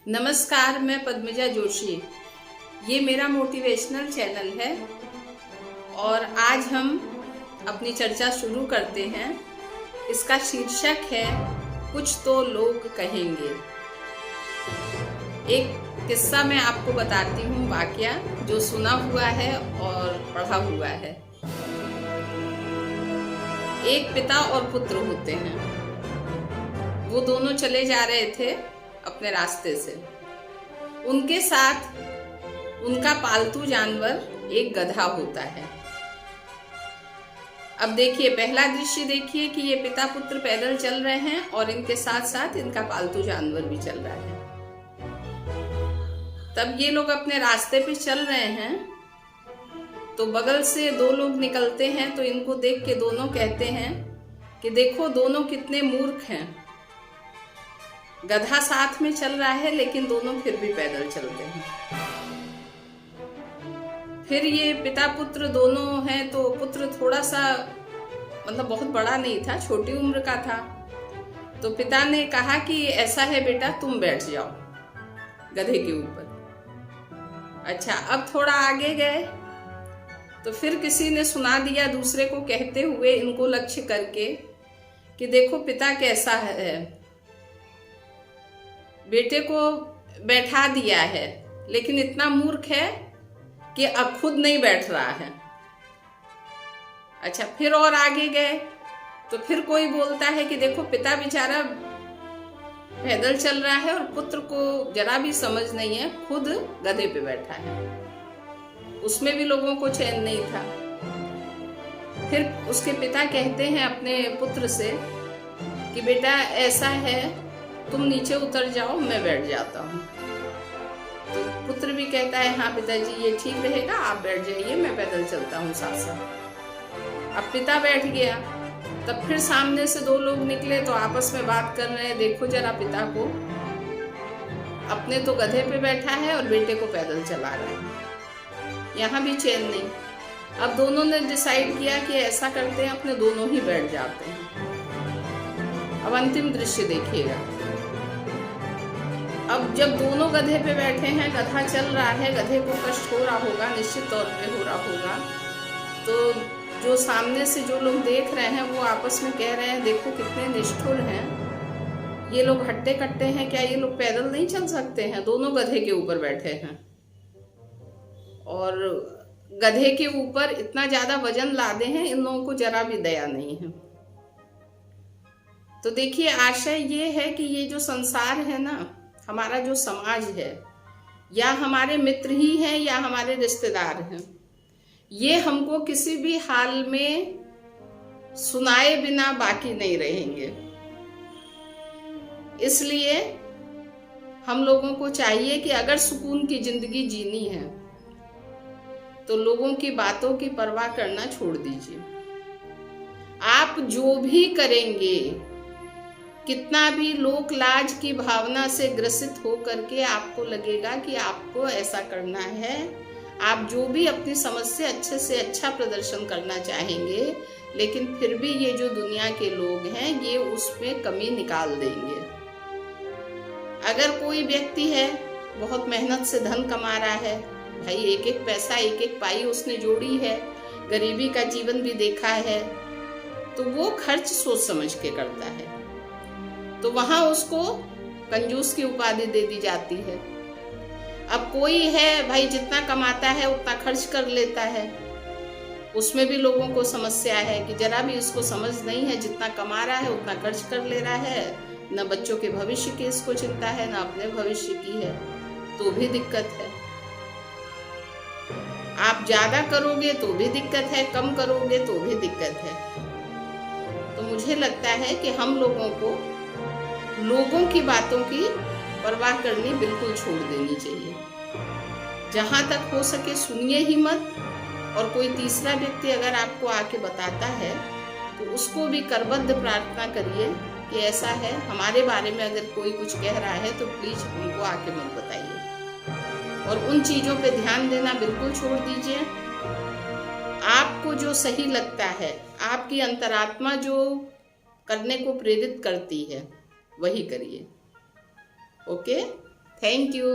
नमस्कार, मैं पद्मजा जोशी। ये मेरा मोटिवेशनल चैनल है और आज हम अपनी चर्चा शुरू करते हैं। इसका शीर्षक है कुछ तो लोग कहेंगे। एक किस्सा मैं आपको बताती हूँ, वाकया जो सुना हुआ है और पढ़ा हुआ है। एक पिता और पुत्र होते हैं। वो दोनों चले जा रहे थे अपने रास्ते से। उनके साथ उनका पालतू जानवर एक गधा होता है। अब देखिए, पहला दृश्य देखिए कि ये पिता पुत्र पैदल चल रहे हैं और इनके साथ साथ इनका पालतू जानवर भी चल रहा है। तब ये लोग अपने रास्ते पे चल रहे हैं तो बगल से दो लोग निकलते हैं, तो इनको देख के दोनों कहते हैं कि देखो दोनों कितने मूर्ख हैं। गधा साथ में चल रहा है लेकिन दोनों फिर भी पैदल चलते हैं। फिर ये पिता पुत्र दोनों हैं, तो पुत्र थोड़ा सा मतलब बहुत बड़ा नहीं था, छोटी उम्र का था। तो पिता ने कहा कि ऐसा है बेटा, तुम बैठ जाओ गधे के ऊपर। अच्छा, अब थोड़ा आगे गए तो फिर किसी ने सुना दिया दूसरे को कहते हुए, इनको लक्ष्य करके, कि देखो पिता कैसा है, बेटे को बैठा दिया है लेकिन इतना मूर्ख है कि अब खुद नहीं बैठ रहा है। अच्छा, फिर और आगे गए तो फिर कोई बोलता है कि देखो पिता बेचारा पैदल चल रहा है और पुत्र को जरा भी समझ नहीं है, खुद गधे पे बैठा है। उसमें भी लोगों को चैन नहीं था। फिर उसके पिता कहते हैं अपने पुत्र से कि बेटा ऐसा है, तुम नीचे उतर जाओ, मैं बैठ जाता हूँ। तो पुत्र भी कहता है हाँ पिताजी, ये ठीक रहेगा, आप बैठ जाइए, मैं पैदल चलता हूँ साथ साथ। अब पिता बैठ गया। तब फिर सामने से दो लोग निकले तो आपस में बात कर रहे हैं, देखो जरा पिता को, अपने तो गधे पे बैठा है और बेटे को पैदल चला रहा है, यहाँ भी चैन नहीं। अब दोनों ने डिसाइड किया कि ऐसा करते हैं, अपने दोनों ही बैठ जाते हैं। अब अंतिम दृश्य देखिएगा। अब जब दोनों गधे पे बैठे हैं, गधा चल रहा है, गधे को कष्ट हो रहा होगा, निश्चित तौर पे हो रहा होगा। तो जो सामने से जो लोग देख रहे हैं वो आपस में कह रहे हैं देखो कितने निष्ठुर हैं ये लोग, हट्टे कट्टे हैं, क्या ये लोग पैदल नहीं चल सकते हैं? दोनों गधे के ऊपर बैठे हैं और गधे के ऊपर इतना ज्यादा वजन लादे हैं, इन लोगों को जरा भी दया नहीं है। तो देखिए, आशय ये है कि ये जो संसार है ना, हमारा जो समाज है, या हमारे मित्र ही हैं या हमारे रिश्तेदार हैं, ये हमको किसी भी हाल में सुनाए बिना बाकी नहीं रहेंगे। इसलिए हम लोगों को चाहिए कि अगर सुकून की जिंदगी जीनी है तो लोगों की बातों की परवाह करना छोड़ दीजिए। आप जो भी करेंगे, कितना भी लोक लाज की भावना से ग्रसित हो करके आपको लगेगा कि आपको ऐसा करना है, आप जो भी अपनी समझ से अच्छा प्रदर्शन करना चाहेंगे, लेकिन फिर भी ये जो दुनिया के लोग हैं ये उसमें कमी निकाल देंगे। अगर कोई व्यक्ति है बहुत मेहनत से धन कमा रहा है, भाई एक एक पैसा एक एक पाई उसने जोड़ी है, गरीबी का जीवन भी देखा है, तो वो खर्च सोच समझ के करता है। तो वहां उसको कंजूस की उपाधि दे दी जाती है। अब कोई है भाई जितना कमाता है उतना खर्च कर लेता है, उसमें भी लोगों को समस्या है कि जरा भी इसको समझ नहीं है, जितना कमा रहा है उतना खर्च कर ले रहा है, न बच्चों के भविष्य की इसको चिंता है, न अपने भविष्य की है, तो भी दिक्कत है। आप ज्यादा करोगे तो भी दिक्कत है, कम करोगे तो भी दिक्कत है। तो मुझे लगता है कि हम लोगों को लोगों की बातों की परवाह करनी बिल्कुल छोड़ देनी चाहिए। जहां तक हो सके सुनिए ही मत, और कोई तीसरा व्यक्ति अगर आपको आके बताता है तो उसको भी करबद्ध प्रार्थना करिए कि ऐसा है, हमारे बारे में अगर कोई कुछ कह रहा है तो प्लीज हमको आके मत बताइए। और उन चीजों पे ध्यान देना बिल्कुल छोड़ दीजिए। आपको जो सही लगता है, आपकी अंतरात्मा जो करने को प्रेरित करती है, वही करिए। ओके। Thank you.